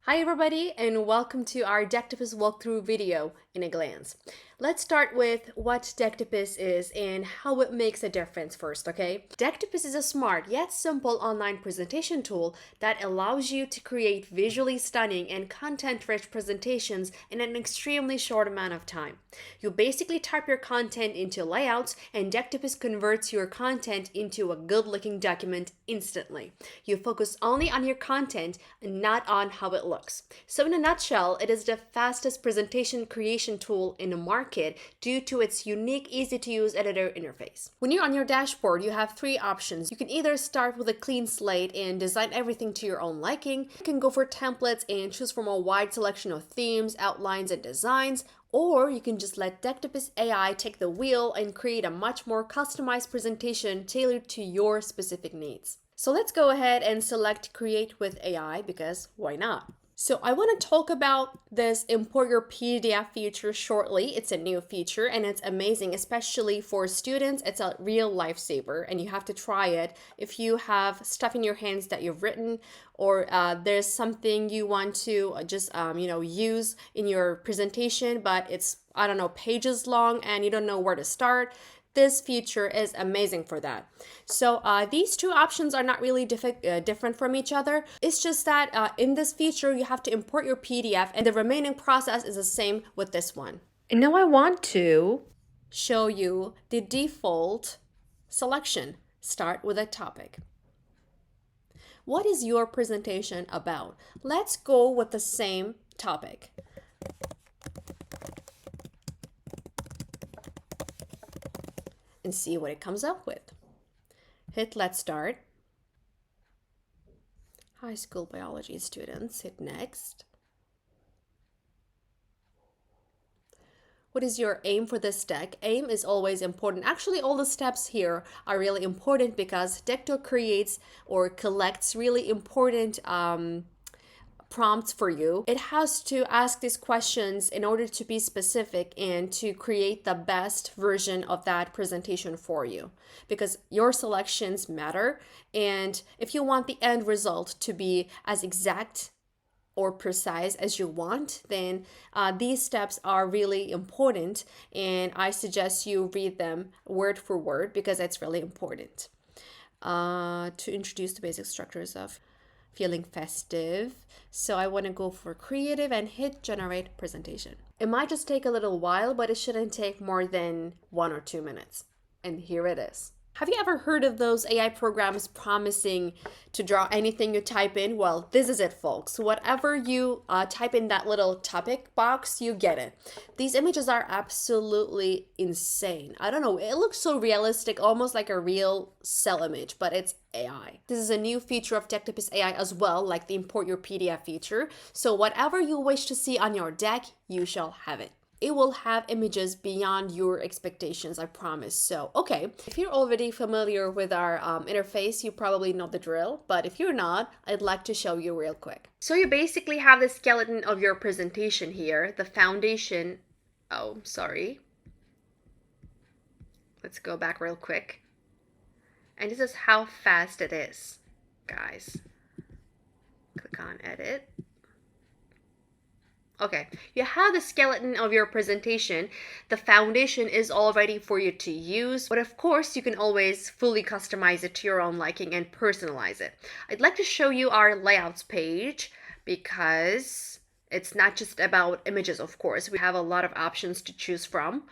Hi everybody and welcome to our Decktopus walkthrough video in a glance. Let's start with what Decktopus is and how it makes a difference first, okay? Decktopus is a smart yet simple online presentation tool that allows you to create visually stunning and content-rich presentations in an extremely short amount of time. You basically type your content into layouts and Decktopus converts your content into a good-looking document instantly. You focus only on your content and not on how it looks. So in a nutshell, it is the fastest presentation creation tool in the market due to its unique, easy-to-use editor interface. When you're on your dashboard, you have three options. You can either start with a clean slate and design everything to your own liking. You can go for templates and choose from a wide selection of themes, outlines, and designs. Or you can just let Decktopus AI take the wheel and create a much more customized presentation tailored to your specific needs. So let's go ahead and select Create with AI because why not? So I want to talk about this import your PDF feature shortly. It's a new feature and it's amazing, especially for students. It's a real lifesaver and you have to try it if you have stuff in your hands that you've written or there's something you want to just use in your presentation, but it's, I don't know, pages long and you don't know where to start. This feature is amazing for that. So these two options are not really different from each other. It's just that in this feature, you have to import your PDF and the remaining process is the same with this one. And now I want to show you the default selection. Start with a topic. What is your presentation about? Let's go with the same topic. And see what it comes up with. Hit Let's Start. High school biology students, hit Next. What is your aim for this deck? Aim is always important. Actually, all the steps here are really important because Decto creates or collects really important prompts for you. It has to ask these questions in order to be specific and to create the best version of that presentation for you because your selections matter. And if you want the end result to be as exact or precise as you want, then these steps are really important. And I suggest you read them word for word because it's really important. To introduce the basic structures of feeling festive. So I want to go for creative and hit generate presentation. It might just take a little while, but it shouldn't take more than 1 or 2 minutes. And here it is. Have you ever heard of those AI programs promising to draw anything you type in? Well, this is it, folks. Whatever you type in that little topic box, you get it. These images are absolutely insane. I don't know, it looks so realistic, almost like a real cell image, but it's AI. This is a new feature of Decktopus AI as well, like the import your PDF feature. So whatever you wish to see on your deck, you shall have it. It will have images beyond your expectations, I promise. So, okay, if you're already familiar with our interface, you probably know the drill. But if you're not, I'd like to show you real quick. So you basically have the skeleton of your presentation here, the foundation. Oh, sorry. Let's go back real quick. And this is how fast it is, guys. Click on edit. Okay, you have the skeleton of your presentation. The foundation is all ready for you to use, but of course you can always fully customize it to your own liking and personalize it. I'd like to show you our layouts page because it's not just about images, of course. We have a lot of options to choose from.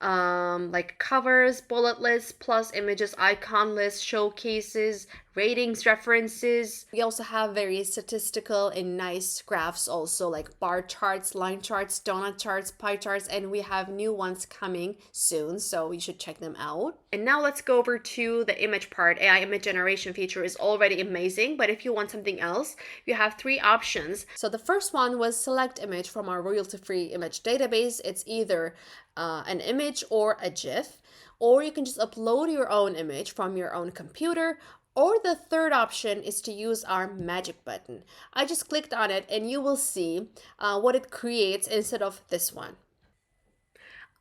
Like covers, bullet lists, plus images, icon lists, showcases, ratings, references. We also have very statistical and nice graphs also, like bar charts, line charts, donut charts, pie charts, and we have new ones coming soon, so you should check them out. And now let's go over to the image part. AI image generation feature is already amazing, but if you want something else, you have 3 options. So the first one was select image from our royalty-free image database. It's either an image or a GIF, or you can just upload your own image from your own computer, or the third option is to use our magic button. I just clicked on it and you will see what it creates instead of this one.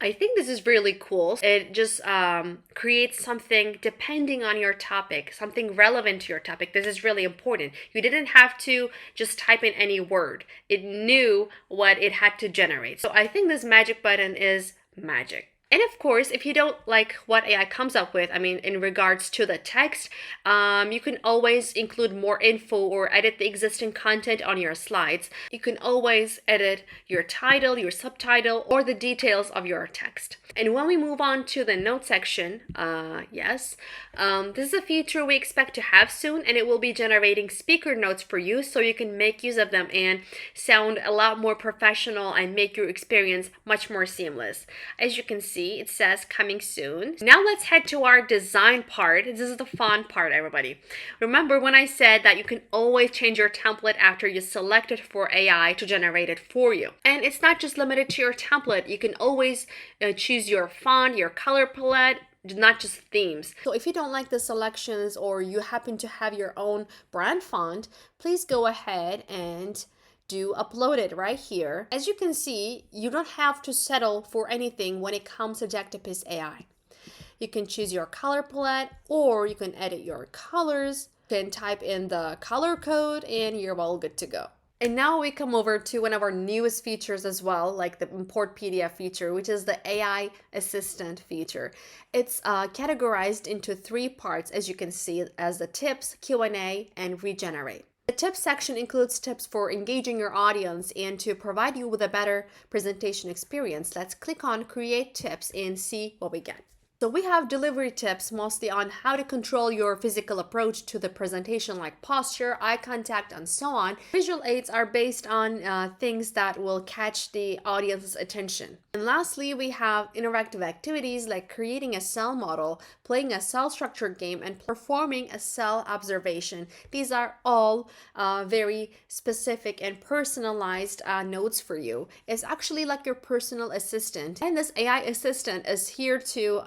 I think this is really cool. It just creates something depending on your topic, something relevant to your topic. This is really important. You didn't have to just type in any word, it knew what it had to generate. So I think this magic button is magic. And of course, if you don't like what AI comes up with, I mean, in regards to the text, you can always include more info or edit the existing content on your slides. You can always edit your title, your subtitle, or the details of your text. And when we move on to the note section, this is a feature we expect to have soon, and it will be generating speaker notes for you so you can make use of them and sound a lot more professional and make your experience much more seamless. As you can see, it says coming soon. Now let's head to our design part. This is the fun part, everybody. Remember when I said that you can always change your template after you select it for AI to generate it for you. And it's not just limited to your template. You can always choose your font, your color palette, not just themes. So if you don't like the selections or you happen to have your own brand font, please go ahead and do upload it right here. As you can see, you don't have to settle for anything when it comes to Decktopus AI. You can choose your color palette or you can edit your colors. You can type in the color code and you're all good to go. And now we come over to one of our newest features as well, like the import PDF feature, which is the AI assistant feature. It's categorized into 3 parts, as you can see, as the tips, Q&A, and regenerate. The tips section includes tips for engaging your audience and to provide you with a better presentation experience. Let's click on create tips and see what we get. So we have delivery tips mostly on how to control your physical approach to the presentation, like posture, eye contact, and so on. Visual aids are based on things that will catch the audience's attention. And lastly, we have interactive activities like creating a cell model, playing a cell structure game, and performing a cell observation. These are all very specific and personalized notes for you. It's actually like your personal assistant. And this AI assistant is here to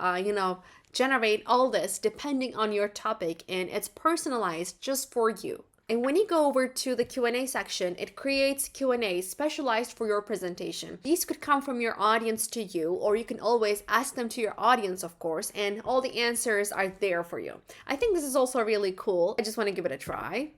generate all this depending on your topic, and it's personalized just for you. And when you go over to the Q&A section, it creates Q&A specialized for your presentation. These could come from your audience to you, or you can always ask them to your audience, of course, and all the answers are there for you. I think this is also really cool. I just want to give it a try.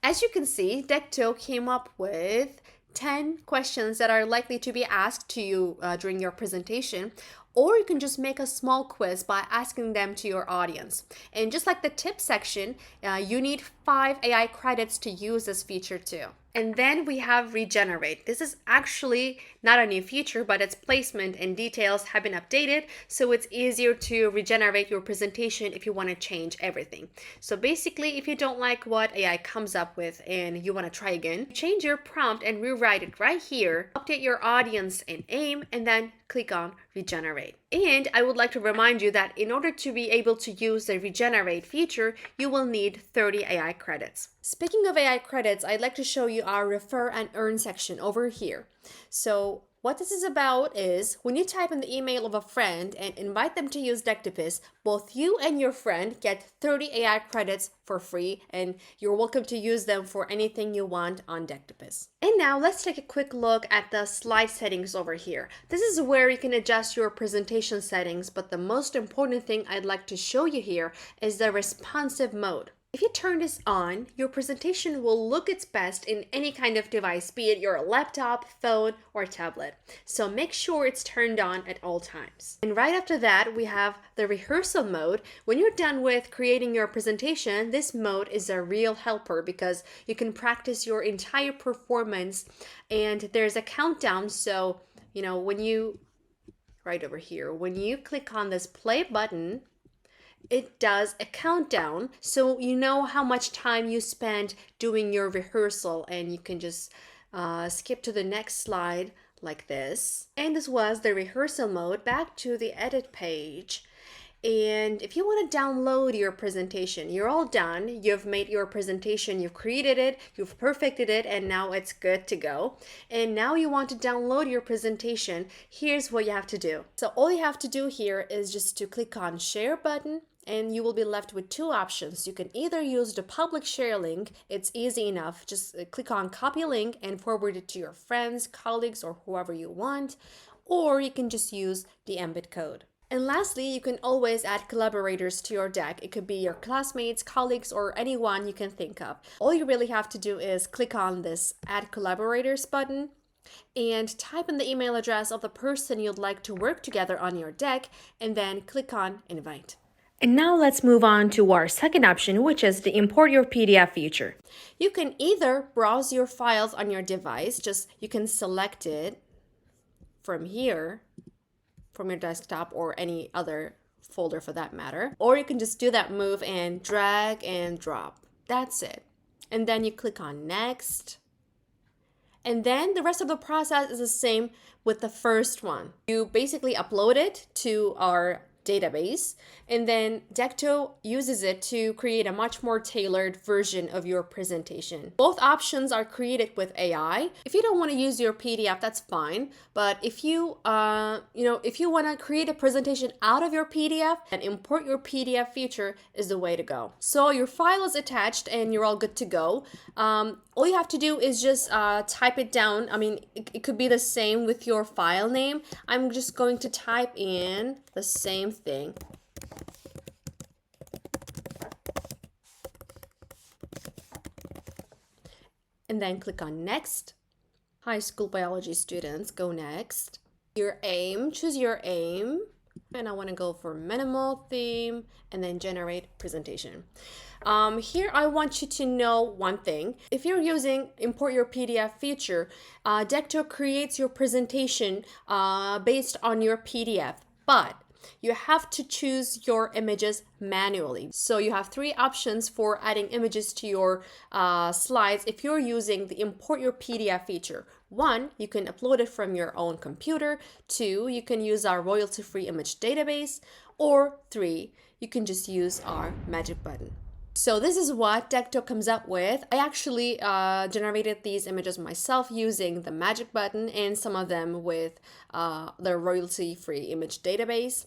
As you can see, Decto came up with 10 questions that are likely to be asked to you during your presentation, or you can just make a small quiz by asking them to your audience. And just like the tip section, you need 5 AI credits to use this feature too. And then we have regenerate. This is actually not a new feature, but its placement and details have been updated, so it's easier to regenerate your presentation if you want to change everything. So basically, if you don't like what AI comes up with and you want to try again, change your prompt and rewrite it right here, update your audience and aim, and then click on regenerate. And I would like to remind you that in order to be able to use the regenerate feature, you will need 30 AI credits. Speaking of AI credits, I'd like to show you our refer and earn section over here. So what this is about is when you type in the email of a friend and invite them to use Decktopus, both you and your friend get 30 AI credits for free, and you're welcome to use them for anything you want on Decktopus. And now let's take a quick look at the slide settings over here. This is where you can adjust your presentation settings, but the most important thing I'd like to show you here is the responsive mode. If you turn this on, your presentation will look its best in any kind of device, be it your laptop, phone, or tablet. So make sure it's turned on at all times. And right after that, we have the rehearsal mode. When you're done with creating your presentation, this mode is a real helper because you can practice your entire performance, and there's a countdown. So, when you, right over here, when you click on this play button, it does a countdown, so you know how much time you spent doing your rehearsal, and you can just skip to the next slide like this. And this was the rehearsal mode. Back to the edit page. And if you want to download your presentation, you're all done. You've made your presentation, you've created it, you've perfected it, and now it's good to go. And now you want to download your presentation. Here's what you have to do. So all you have to do here is just to click on share button, and you will be left with 2 options. You can either use the public share link. It's easy enough. Just click on copy link and forward it to your friends, colleagues, or whoever you want. or you can just use the embed code. And lastly, you can always add collaborators to your deck. It could be your classmates, colleagues, or anyone you can think of. All you really have to do is click on this Add Collaborators button and type in the email address of the person you'd like to work together on your deck, and then click on Invite. And now let's move on to our second option, which is the Import Your PDF feature. You can either browse your files on your device, you can select it from here, from your desktop or any other folder for that matter, or you can just do that move and drag and drop. That's it. And then you click on Next. And then the rest of the process is the same with the first one. You basically upload it to our database, and then Decto uses it to create a much more tailored version of your presentation. Both options are created with AI. If you don't want to use your PDF, that's fine. But if you if you want to create a presentation out of your PDF, then import your PDF feature is the way to go. So your file is attached and you're all good to go. All you have to do is just type it down. I mean, it could be the same with your file name. I'm just going to type in the same thing. And then click on Next. High school biology students, go next. Your aim, choose your aim. And I want to go for minimal theme and then generate presentation. Here I want you to know one thing. If you're using import your PDF feature, Decto creates your presentation based on your PDF, but you have to choose your images manually. So you have 3 options for adding images to your slides if you're using the import your PDF feature. 1, you can upload it from your own computer. 2, you can use our royalty-free image database. Or 3, you can just use our magic button. So this is what Decto comes up with. I actually generated these images myself using the magic button and some of them with the royalty-free image database.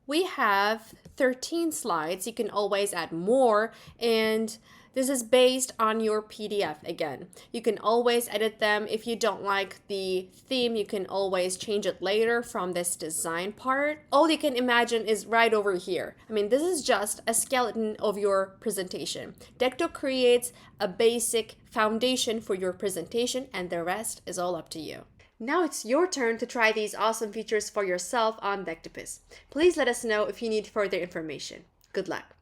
We have 13 slides. You can always add more, and this is based on your PDF again. You can always edit them. If you don't like the theme, you can always change it later from this design part. All you can imagine is right over here. I mean, this is just a skeleton of your presentation. Decto creates a basic foundation for your presentation, and the rest is all up to you. Now it's your turn to try these awesome features for yourself on Decktopus. Please let us know if you need further information. Good luck.